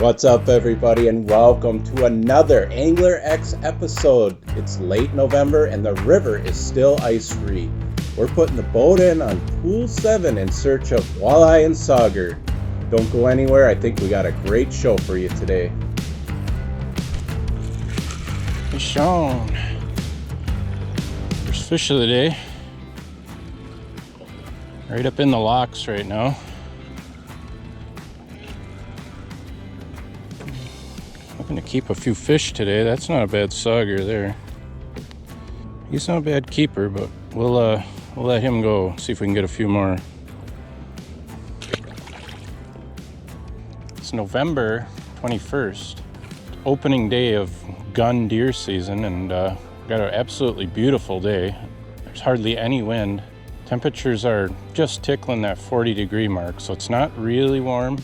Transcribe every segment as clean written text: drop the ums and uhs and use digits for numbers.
What's up, everybody, and welcome to another Angler X episode. It's late November and the river is still ice-free. We're putting the boat in on Pool 7 in search of Walleye and Sauger. Don't go anywhere, I think we got a great show for you today. Hey Sean, first fish of the day. Right up in the locks right now. Hoping to keep a few fish today. That's not a bad sauger there. He's not a bad keeper, but we'll let him go. See if we can get a few more. It's November 21st, opening day of gun deer season, and got an absolutely beautiful day. There's hardly any wind. Temperatures are just tickling that 40-degree mark, so it's not really warm.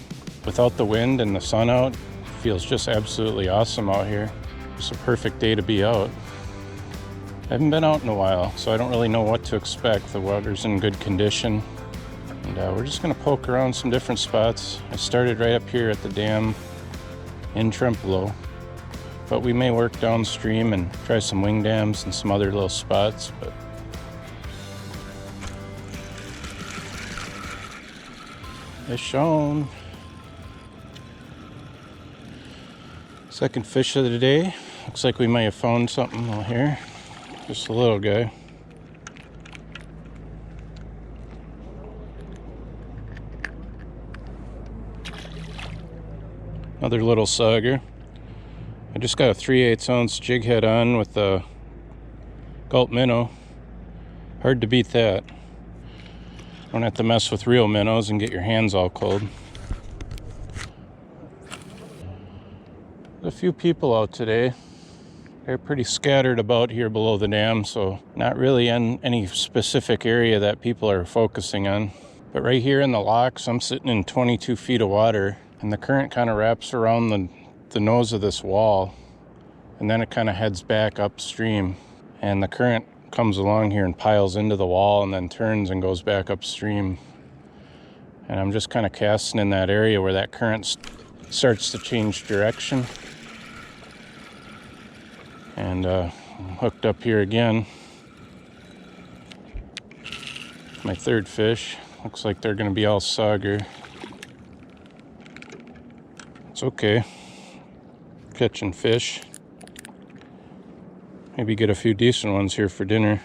Without the wind and the sun out, feels just absolutely awesome out here. It's a perfect day to be out. I haven't been out in a while, so I don't really know what to expect. The water's in good condition, and we're just gonna poke around some different spots. I started right up here at the dam in Trempealeau, but we may work downstream and try some wing dams and some other little spots. But fish on. Second fish of the day. Looks like we may have found something out here. Just a little guy. Another little sauger. I just got a 3/8 ounce jig head on with a gulp minnow. Hard to beat that. Don't have to mess with real minnows and get your hands all cold. A few people out today. They're pretty scattered about here below the dam, so not really in any specific area that people are focusing on. But right here in the locks, I'm sitting in 22 feet of water, and the current kind of wraps around the nose of this wall, and then it kind of heads back upstream, and the current comes along here and piles into the wall and then turns and goes back upstream. And I'm just kind of casting in that area where that current starts to change direction. And I'm hooked up here again. My third fish. Looks like they're going to be all sauger. It's okay. Catching fish. Maybe get a few decent ones here for dinner.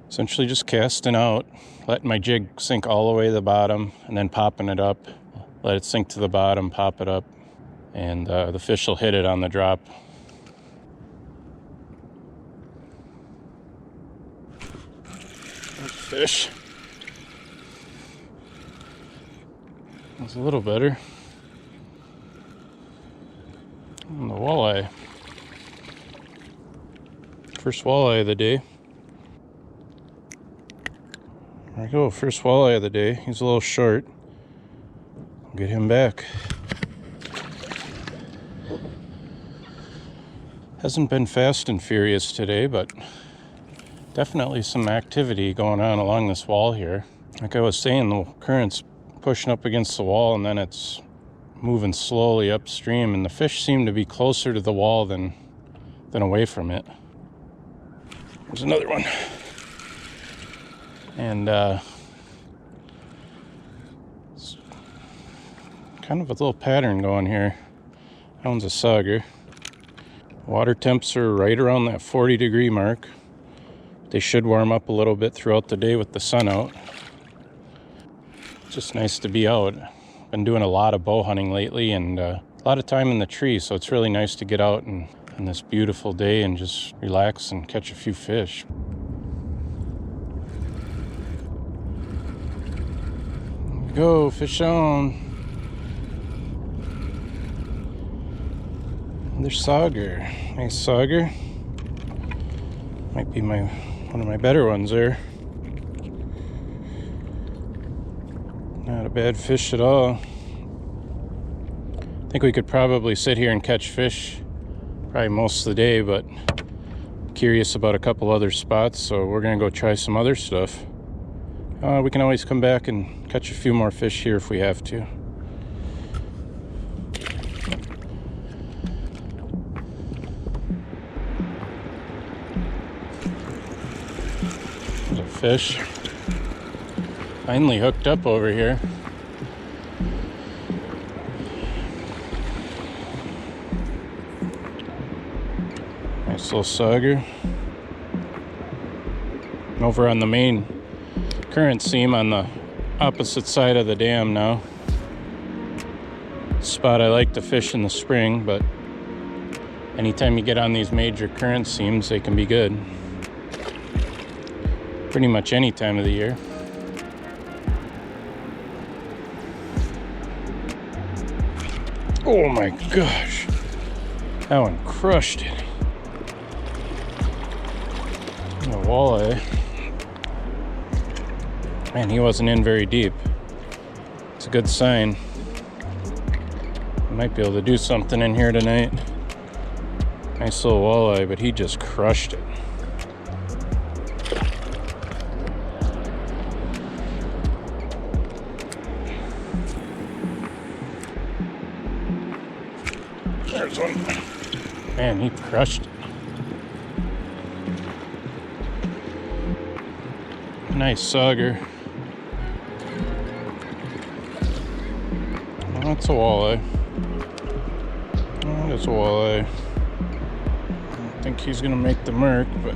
Essentially just casting out, letting my jig sink all the way to the bottom, and then popping it up. Let it sink to the bottom, pop it up, and the fish will hit it on the drop. There's fish. That's a little better. And the walleye. First walleye of the day. There we go, first walleye of the day. He's a little short. Get him back. Hasn't been fast and furious today, but definitely some activity going on along this wall here. Like I was saying, the current's pushing up against the wall and then it's moving slowly upstream, and the fish seem to be closer to the wall than away from it. There's another one. And kind of a little pattern going here. That one's a sauger. Water temps are right around that 40-degree mark. They should warm up a little bit throughout the day with the sun out. It's just nice to be out. Been doing a lot of bow hunting lately, and a lot of time in the trees, so it's really nice to get out and on this beautiful day and just relax and catch a few fish. There we go, fish on. There's sauger. Nice sauger. Might be one of my better ones there. Not a bad fish at all. I think we could probably sit here and catch fish probably most of the day, but curious about a couple other spots, so we're gonna go try some other stuff. We can always come back and catch a few more fish here if we have to. There's a fish. Finally hooked up over here. Nice little sauger. Over on the main current seam on the opposite side of the dam now. Spot I like to fish in the spring, but anytime you get on these major current seams, they can be good. Pretty much any time of the year. Oh my gosh, that one crushed it. A walleye. Man, he wasn't in very deep. It's a good sign. Might be able to do something in here tonight. Nice little walleye, but he just crushed it. There's one. Man, he crushed it. Nice sauger. Oh, that's a walleye. Oh, that's a walleye. I don't think he's gonna make the mark, but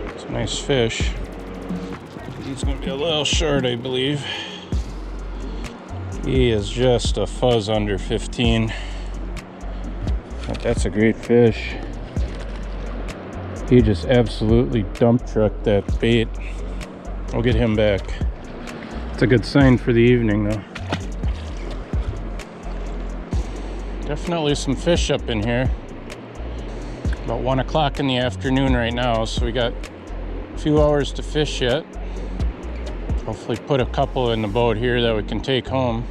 it's a nice fish. He's gonna be a little short, I believe. He is just a fuzz under 15. But that's a great fish. He just absolutely dump trucked that bait. We'll get him back. It's a good sign for the evening though. Definitely some fish up in here. About 1 o'clock in the afternoon right now, so we got a few hours to fish yet. Hopefully put a couple in the boat here that we can take home.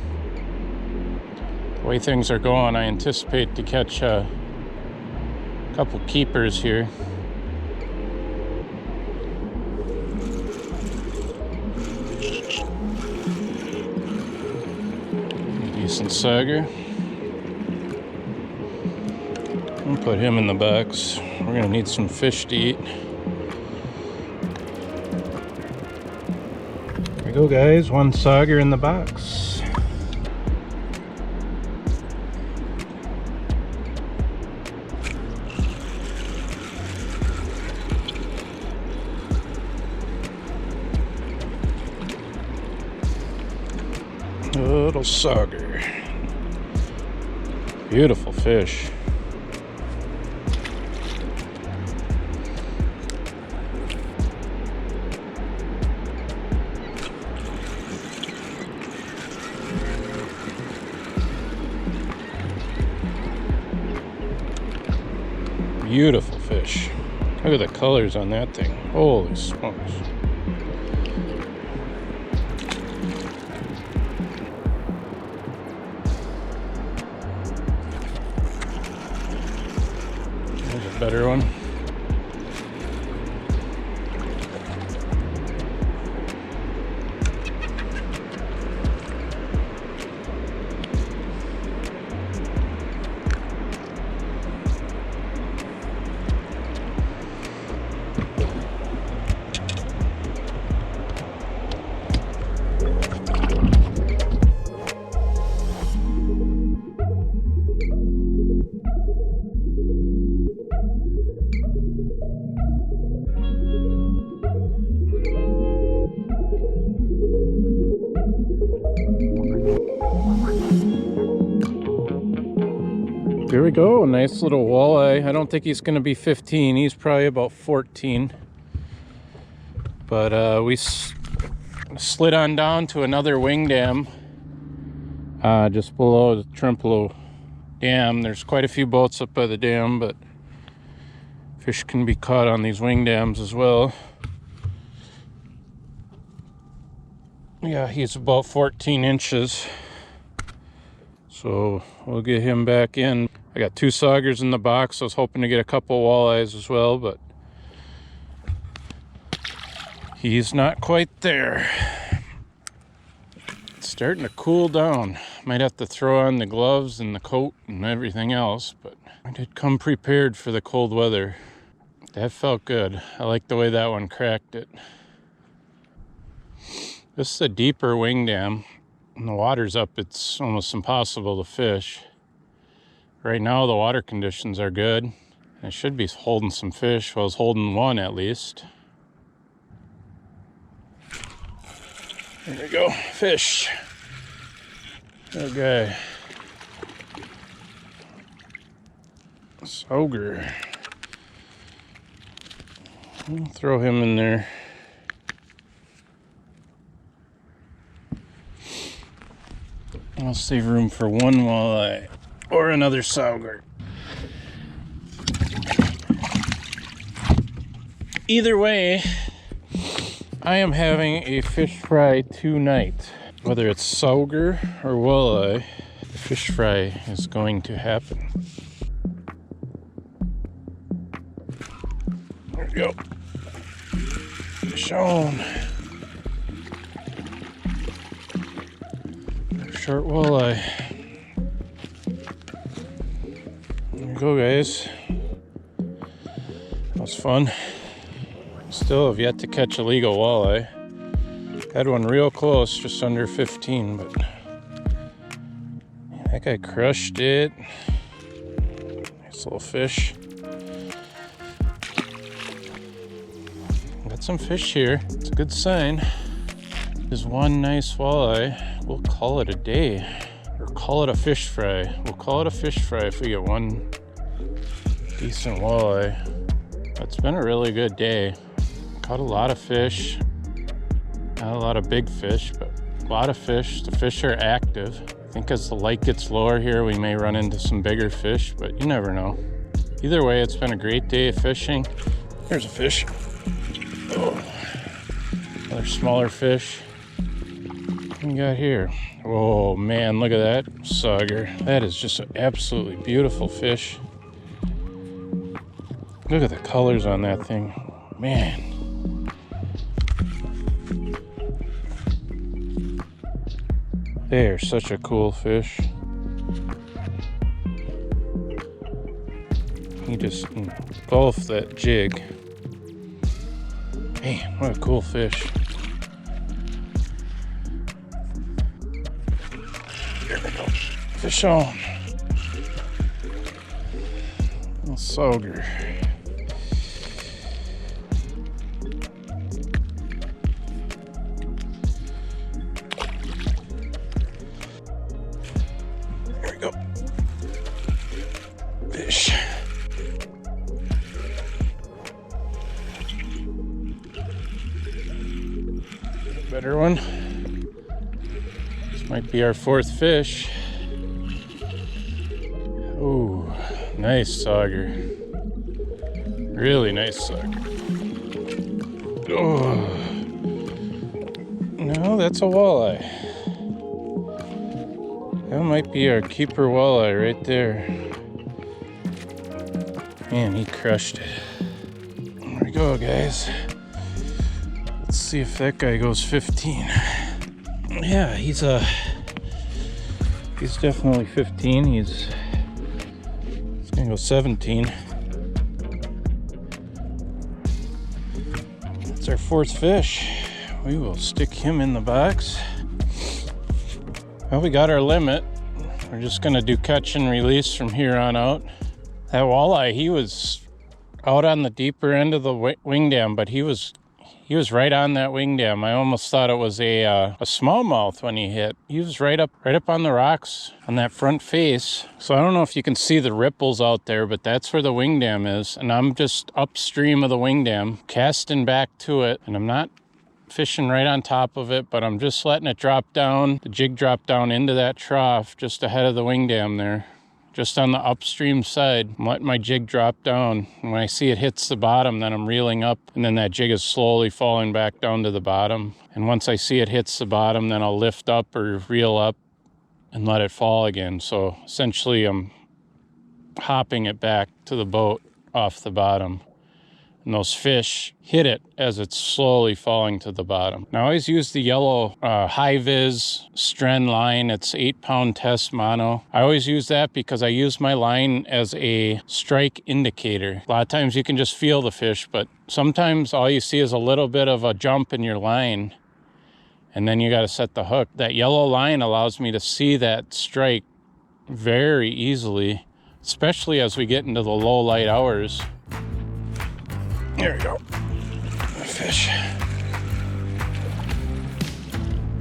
The way things are going, I anticipate to catch a couple keepers here. Decent sauger. I'll put him in the box. We're gonna need some fish to eat. There we go, guys. One sauger in the box. Little sauger. Beautiful fish. Beautiful fish. Look at the colors on that thing. Holy smokes. There's a better one. Here we go, a nice little walleye. I don't think he's going to be 15. He's probably about 14. But we slid on down to another wing dam just below the Trempealeau Dam. There's quite a few boats up by the dam, but fish can be caught on these wing dams as well. Yeah, he's about 14 inches. So we'll get him back in. I got 2 saugers in the box. I was hoping to get a couple walleyes as well, but He's not quite there. It's starting to cool down. Might have to throw on the gloves and the coat and everything else, but I did come prepared for the cold weather. That felt good. I like the way that one cracked it. This is a deeper wing dam. When the water's up, it's almost impossible to fish. Right now, the water conditions are good. I should be holding some fish. Well, I was holding one at least. There we go, fish. Okay. Sauger. I'll throw him in there. I'll save room for one walleye or another Sauger. Either way, I am having a fish fry tonight. Whether it's Sauger or walleye, the fish fry is going to happen. There we go. Fish on. Short walleye. There you go, guys. That was fun. Still have yet to catch a legal walleye. Had one real close, just under 15, but that guy crushed it. Nice little fish. Got some fish here. It's a good sign. There's one nice walleye. We'll call it a day, or call it a fish fry. We'll call it a fish fry if we get one decent walleye. It's been a really good day. Caught a lot of fish. Not a lot of big fish, but a lot of fish. The fish are active. I think as the light gets lower here, we may run into some bigger fish, but you never know. Either way, it's been a great day of fishing. There's a fish. Oh, another smaller fish. What we got here? Oh man, look at that Sauger. That is just an absolutely beautiful fish. Look at the colors on that thing. Man. They are such a cool fish. He just engulfed that jig. Man, what a cool fish. There we go. Fish on. Little Sauger. There we go. Fish. Better one. This might be our fourth fish. Ooh, nice Sauger. Really nice Sauger. Oh, no, that's a walleye. That might be our keeper walleye right there. Man, he crushed it. There we go, guys. Let's see if that guy goes 15. Yeah, he's definitely 15. He's gonna go 17. That's our fourth fish. We will stick him in the box. Well, we got our limit. We're just gonna do catch and release from here on out. That walleye, he was out on the deeper end of the wing dam, but he was right on that wing dam. I almost thought it was a smallmouth when he hit. He was right up on the rocks on that front face. So I don't know if you can see the ripples out there, but that's where the wing dam is. And I'm just upstream of the wing dam, casting back to it. And I'm not fishing right on top of it, but I'm just letting it drop down, the jig drop down into that trough just ahead of the wing dam there. Just on the upstream side, I'm letting my jig drop down. And when I see it hits the bottom, then I'm reeling up, and then that jig is slowly falling back down to the bottom. And once I see it hits the bottom, then I'll lift up or reel up and let it fall again. So essentially I'm hopping it back to the boat off the bottom. and those fish hit it as it's slowly falling to the bottom. Now, I always use the yellow high-vis Stren line. It's 8-pound test mono. I always use that because I use my line as a strike indicator. A lot of times you can just feel the fish, but sometimes all you see is a little bit of a jump in your line, and then you got to set the hook. That yellow line allows me to see that strike very easily, especially as we get into the low light hours. There we go. Fish.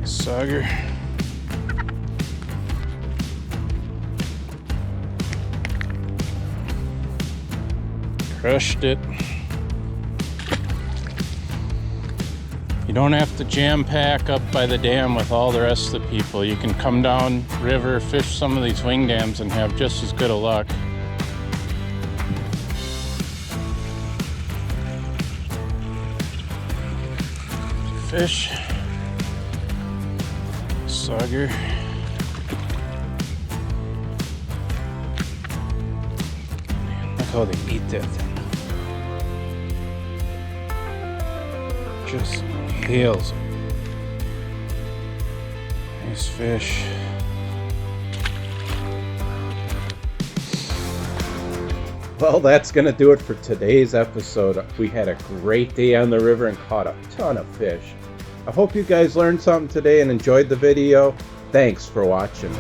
Sauger. Crushed it. You don't have to jam pack up by the dam with all the rest of the people. You can come down river, fish some of these wing dams, and have just as good a luck. Fish. Sauger. Look how they eat that thing. Just hails. Nice fish. Well, that's going to do it for today's episode. We had a great day on the river and caught a ton of fish. I hope you guys learned something today and enjoyed the video. Thanks for watching.